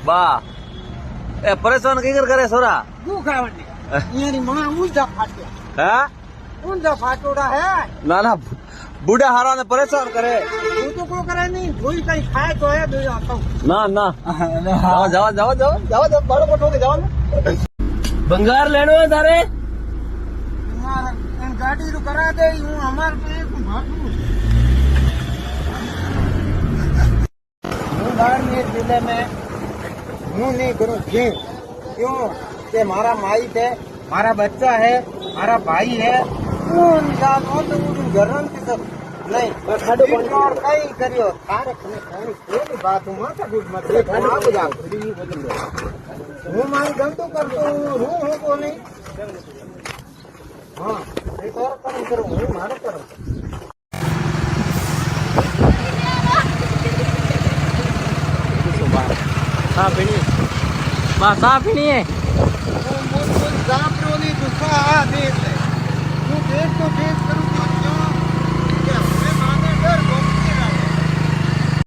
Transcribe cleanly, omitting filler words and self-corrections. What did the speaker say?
वाह ए परेशान कई करे सोरा तू खावनी यानी मां ऊंधा फाटो है ऊंधा फाटोड़ा है ना ना बूढ़ा हारा ने परेशान करे तू तो को करे नहीं कोई कहीं खाए तो है दे आता हूं ना ना जाओ जाओ जाओ जाओ जाओ जाओ बड़ो बटो के जाओ बंगार लेनो है तारे तुम्हारा इन गाड़ी रू करा दे हूं हमार पे भागू हूं बाड़मेर जिले में हूं नहीं करूं क्यों कि मारा माई थे मारा बच्चा है मारा भाई है कौन जानो तो उन घरन की सब नहीं और कई करियो थारे कने कोई बात हूं माथा गुड मत ले खाना बुझा हूं मारी गलती करतो हूं हो को नहीं हां एक और काम करो हूं मारे करो साफ पीनी है